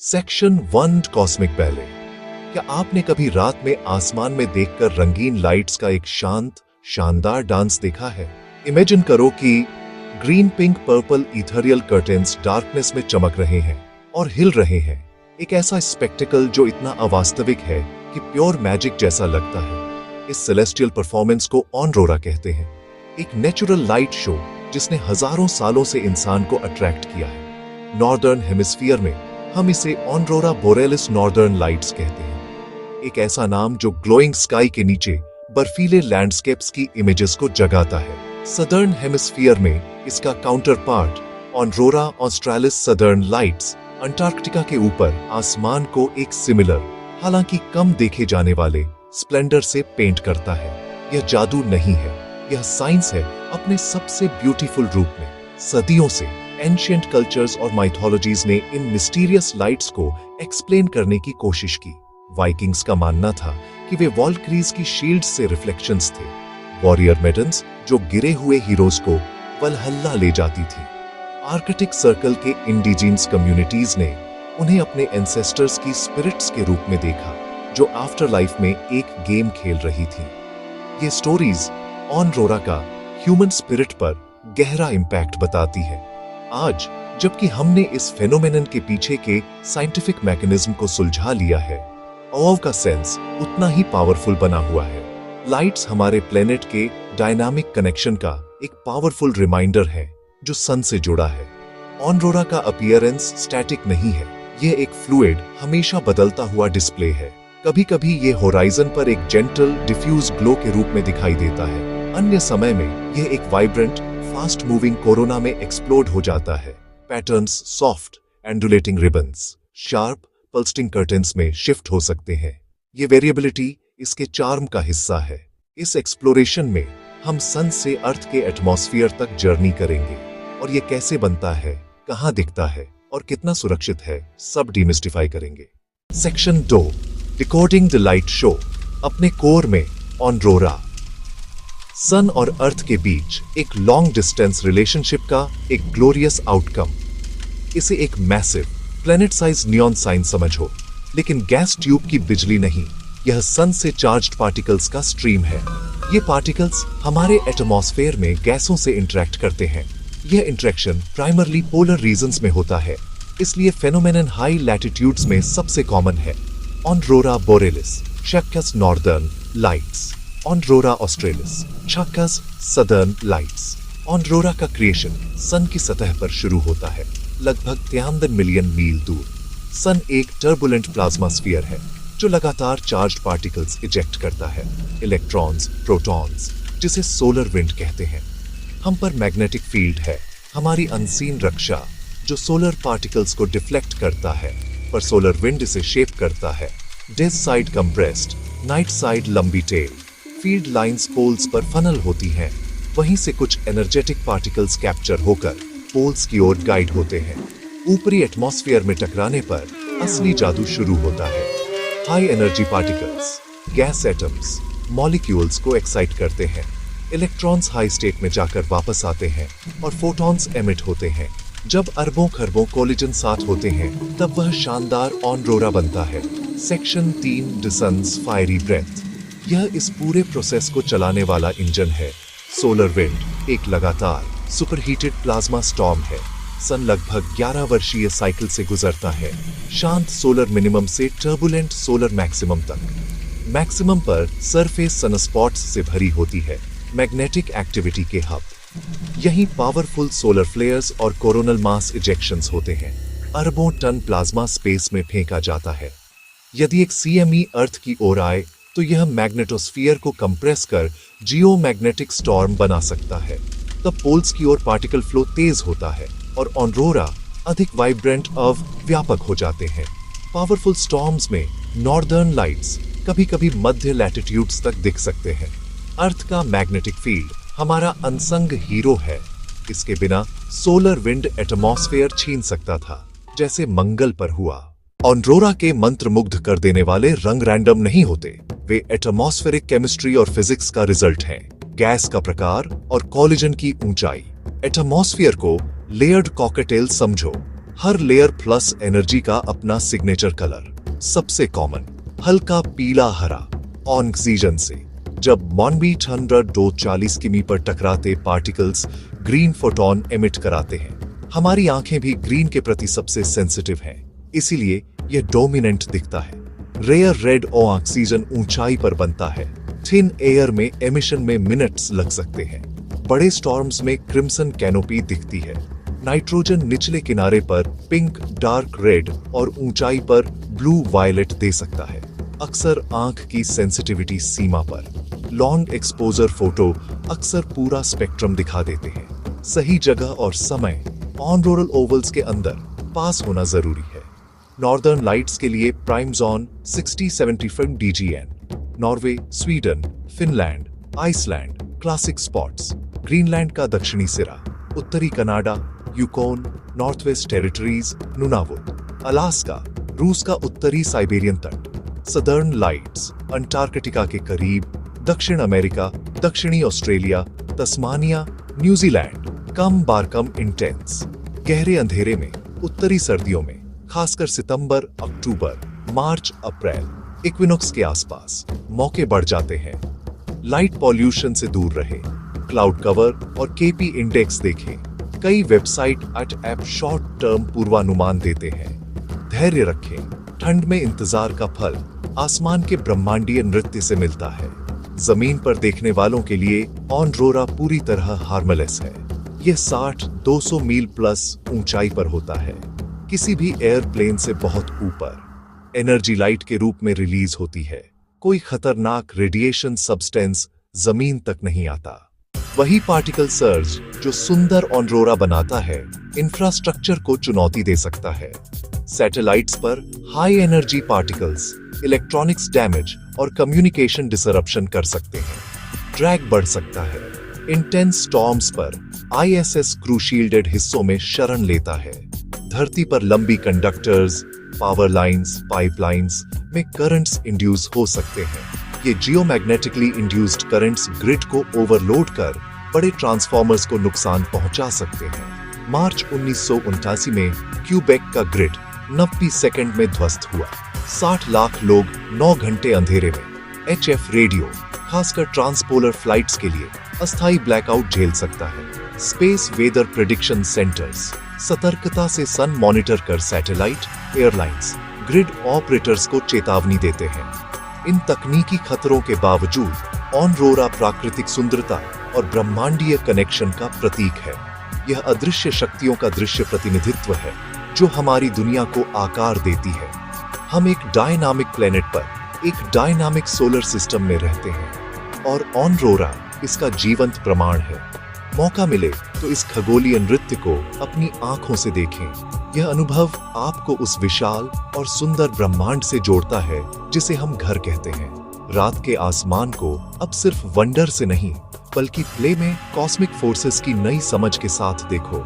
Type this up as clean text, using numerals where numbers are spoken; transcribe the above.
Section 1 cosmic ballet. क्या आपने कभी रात में आसमान में देखकर रंगीन लाइट्स का एक शानदार डांस देखा है? इमेजिन करो कि green, pink, purple ethereal curtains darkness में चमक रहे हैं और हिल रहे हैं। एक ऐसा स्पेक्टिकल जो इतना अवास्तविक है कि प्योर मैजिक जैसा लगता है। इस सेलेस्टियल परफॉर्मेंस को ऑनरोरा कहते हैं, एक नेचुरल लाइट शो जिसने हजारों सालों से इंसान को अट्रैक्ट किया है। नॉर्दर्न हेमिस्फीयर में हम इसे ऑनरोरा बोरेलिस नॉर्दर्न लाइट्स कहते हैं, एक ऐसा नाम जो ग्लोइंग स्काई के नीचे बर्फीले लैंडस्केप्स की इमेजेस को जगाता है। सदर्न हेमिस्फीयर में इसका counterpart aurora australis southern lights Antarctica के ऊपर आसमान को एक सिमिलर, हालांकि कम देखे जाने वाले स्प्लेंडर से पेंट करता है। यह जादू नहीं है, यह साइंस है अपने सबसे ब्यूटीफुल रूप में। सदियों से एंशिएंट कल्चर्स और माइथोलॉजीज ने इन मिस्टीरियस लाइट्स को एक्सप्लेन करने की कोशिश की। वाइकिंग्स का मानना था कि वे वॉल्क्रीज की शील्ड से रिफ्लेक्शंस थे, वॉरियर मेडन्स जो गिरे हुए हीरोज को वलहल्ला ले जाती थी। आर्कटिक सर्कल के इंडिजिनस कम्युनिटीज ने उन्हें अपने एंसेस्टर्स की स्पिरिट्स के रूप में देखा, जो आफ्टर लाइफ में एक गेम खेल रही थी। ये स्टोरीज ऑनरोरा का ह्यूमन स्पिरिट पर गहरा इंपैक्ट बताती है। आज जबकि हमने इस फेनोमेनन के पीछे के साइंटिफिक मैकेनिज्म को सुलझा लिया है, ऑव का सेंस उतना ही पावरफुल बना हुआ है। लाइट्स हमारे प्लेनेट के डायनामिक कनेक्शन का एक पावरफुल रिमाइंडर है जो सन से जुड़ा है। ऑनरोरा का अपीयरेंस स्टैटिक नहीं है, यह एक फ्लूइड, हमेशा बदलता हुआ डिस्प्ले है। कभी कभी ये होराइजन पर एक जेंटल डिफ्यूज ग्लो के रूप में दिखाई देता है, अन्य समय में यह एक वाइब्रेंट, फास्ट मूविंग कोरोना में एक्सप्लोड हो जाता है। Patterns soft undulating ribbons, sharp pulsating curtains में शिफ्ट हो सकते हैं। ये वेरिएबिलिटी इसके चार्म का हिस्सा है। इस एक्सप्लोरेशन में हम सन से अर्थ के एटमॉस्फेयर तक जर्नी करेंगे और ये कैसे बनता है, कहां दिखता है और कितना सुरक्षित है, सब डिमिस्टिफाई करेंगे। Section 2 decoding the light show. अपने कोर में ऑनरोरा सन और अर्थ के बीच एक लॉन्ग डिस्टेंस रिलेशनशिप का एक ग्लोरियस आउटकम। इसे एक massive planet size neon sign समझो, लेकिन गैस ट्यूब की बिजली नहीं, यह सन से चार्ज्ड पार्टिकल्स का स्ट्रीम है। ये पार्टिकल्स हमारे एटमॉस्फेयर में गैसों से इंटरेक्ट करते हैं। यह इंटरेक्शन प्राइमरली पोलर रीजन्स में होता है, इसलिए फेनोमेनन हाई लैटिट्यूड्स में सबसे कॉमन है। ऑनरोरा बोरेलिस, शक्कस नॉर्दर्न लाइट्स, ऑनरोरा ऑस्ट्रेलिस, शक्कस सदर्न लाइट्स। ऑनरोरा का क्रिएशन सन की सतह पर शुरू होता है, लगभग 93 मिलियन मील दूर। सन एक टर्बुलेंट प्लाज्मा स्फीयर है जो लगातार चार्ज्ड पार्टिकल्स इजेक्ट करता है, इलेक्ट्रॉन्स, प्रोटॉन्स, जिसे सोलर विंड कहते हैं। हम पर मैग्नेटिक फील्ड है, हमारी अनसीन रक्षा, जो सोलर पार्टिकल्स को डिफ्लेक्ट करता है, पर सोलर विंड इसे शेप करता है। Day side compressed, night side लंबी टेल, फील्ड लाइंस पोल्स पर फनल होती हैं, वहीं से कुछ एनर्जेटिक पार्टिकल्स कैप्चर होकर पोल्स की ओर गाइड होते हैं। ऊपरी एटमॉस्फेयर में टकराने पर असली जादू शुरू होता है। High energy particles, gas atoms, molecules को एक्साइट करते हैं। इलेक्ट्रॉन्स हाई स्टेट में जाकर वापस आते हैं और फोटॉन्स एमिट होते हैं। जब अरबों खरबों कोलिजन साथ होते हैं, तब वह शानदार ऑनरोरा बनता है। Section 3 the sun's fiery breath. यह इस पूरे प्रोसेस को चलाने वाला इंजन है। सोलर विंड एक लगातार सुपरहीटेड प्लाज्मा स्टॉर्म है। सन लगभग 11 वर्षीय साइकिल से गुजरता है, शांत सोलर मिनिमम से टर्बुलेंट सोलर मैक्सिमम तक। मैक्सिमम पर सरफेस सनस्पॉट्स से भरी होती है, मैग्नेटिक एक्टिविटी के हब। यहीं पावरफुल सोलर फ्लेयर्स और कोरोनल मास इजेक्शंस होते हैं। अरबों टन प्लाज्मा स्पेस में फेंका जाता है। यदि एक CME अर्थ की ओर आए तो यह मैग्नेटोस्फीयर को कंप्रेस कर जियोमैग्नेटिक स्टॉर्म बना सकता है। तब पोल्स की ओर पार्टिकल फ्लो तेज होता है और ऑनरोरा अधिक वाइब्रेंट और व्यापक हो जाते हैं। पावरफुल स्टॉर्म्स में नॉर्दर्न लाइट्स कभी कभी मध्य लैटिट्यूड्स तक दिख सकते हैं। अर्थ का मैग्नेटिक फील्ड हमारा अनसंग हीरो है। इसके बिना सोलर विंड एटमॉस्फेयर छीन सकता था, जैसे मंगल पर हुआ। ऑनरोरा के मंत्र मुग्ध कर देने वाले रंग रैंडम नहीं होते, वे एटमॉस्फेरिक केमिस्ट्री और फिजिक्स का रिजल्ट हैं। गैस का प्रकार और कोलिजन की ऊंचाई। एटमॉस्फेयर को लेयर्ड कॉकटेल समझो। हर लेयर प्लस एनर्जी का अपना सिग्नेचर कलर। सबसे कॉमन हल्का पीला हरा ऑक्सीजन से। जब मॉनबीट 140 किमी पर टकराते पार्टिकल्स ग्रीन फोटोन एमिट कराते हैं। हमारी आंखें भी ग्रीन के प्रति सबसे सेंसिटिव हैं, इसीलिए यह डोमिनेंट दिखता है। रेयर रेड ऑक्सीजन ऊंचाई पर बनता है। थिन एयर में एमिशन में मिनट्स लग सकते हैं। बड़े स्टॉर्म्स में क्रिम्सन कैनोपी दिखती है। नाइट्रोजन निचले किनारे पर पिंक, डार्क रेड और ऊंचाई पर ब्लू वायलेट दे सकता है, अक्सर आंख की सेंसिटिविटी सीमा पर। लॉन्ग एक्सपोजर फोटो अक्सर पूरा स्पेक्ट्रम दिखा देते हैं। सही जगह और समय ऑनरोरल ओवल्स के अंदर पास होना जरूरी है। नॉर्दर्न लाइट्स के लिए prime zone 60-75 DGN, Norway, Sweden, Finland, Iceland classic spots, Greenland का दक्षिणी सिरा, उत्तरी Canada, Yukon, north west territories, Nunavut, Alaska, रूस का उत्तरी साइबेरियन तट, सदर्न लाइट्स अंटार्कटिका के करीब, दक्षिण अमेरिका, दक्षिणी ऑस्ट्रेलिया, तस्मानिया, न्यूजीलैंड, कम बार कम इंटेंस, गहरे अंधेरे में, उत्तरी सर्दियों में, खासकर सितंबर, अक्टूबर, मार्च, अप्रैल, इक्विनॉक्स के आसपास मौके बढ़ जाते हैं। लाइट पॉल्यूशन से दूर रहे। क्लाउड कवर और केपी इंडेक्स देखें। कई वेबसाइट ऐप शॉर्ट टर्म पूर्वानुमान देते हैं। धैर्य रखें। ठंड में इंतजार का फल आसमान के ब्रह्मांडीय नृत्य से मिलता है। जमीन पर देखने वालों के लिए ऑनरोरा पूरी तरह हार्मलेस है। यह 60-200 मील प्लस ऊंचाई पर होता है, किसी भी एयरप्लेन से बहुत ऊपर। एनर्जी लाइट के रूप में रिलीज होती है। कोई खतरनाक रेडिएशन सब्सटेंस जमीन तक नहीं आता। वही पार्टिकल सर्ज जो सुंदर ऑनरोरा बनाता है, इंफ्रास्ट्रक्चर को चुनौती दे सकता है। सैटेलाइट्स पर high energy particles electronics damage और कम्युनिकेशन डिसरप्शन कर सकते हैं। ड्रैग बढ़ सकता है। इंटेंस स्टॉर्म्स पर ISS क्रू शील्डेड हिस्सों में शरण लेता है। धरती पर लंबी कंडक्टर्स, पावर लाइंस, पाइपलाइंस में करंट्स इंड्यूस हो सकते हैं। ये जियोमैग्नेटिकली इंड्यूस्ड करंट्स ग्रिड को ओवरलोड कर बड़े ट्रांसफॉर्मर्स को नुकसान पहुंचा सकते हैं। मार्च 1979 में क्यूबेक का ग्रिड 90 सेकंड में ध्वस्त हुआ। 60 लाख लोग 9 घंटे अंधेरे में। HF रेडियो खासकर ट्रांसपोलर फ्लाइट्स के लिए अस्थायी ब्लैकआउट झेल सकता है। स्पेस वेदर प्रेडिक्शन सेंटर्स सतर्कता से सन मॉनिटर कर सैटेलाइट, एयरलाइंस, ग्रिड ऑपरेटर्स को चेतावनी देते हैं। इन तकनीकी खतरों के बावजूद ऑनरोरा प्राकृतिक सुंदरता और ब्रह्मांडीय कनेक्शन का प्रतीक है। यह अदृश्य शक्तियों का दृश्य प्रतिनिधित्व है जो हमारी दुनिया को आकार देती है। हम एक डायनामिक प्लेनेट पर एक डायनामिक सोलर सिस्टम में रहते हैं और ऑनरोरा इसका जीवंत प्रमाण है। मौका मिले तो इस खगोलीय नृत्य को अपनी आंखों से देखें। यह अनुभव आपको उस विशाल और सुंदर ब्रह्मांड से जोड़ता है जिसे हम घर कहते हैं। रात के आसमान को अब सिर्फ वंडर से नहीं बल्कि प्ले में कॉस्मिक फोर्सेस की नई समझ के साथ देखो।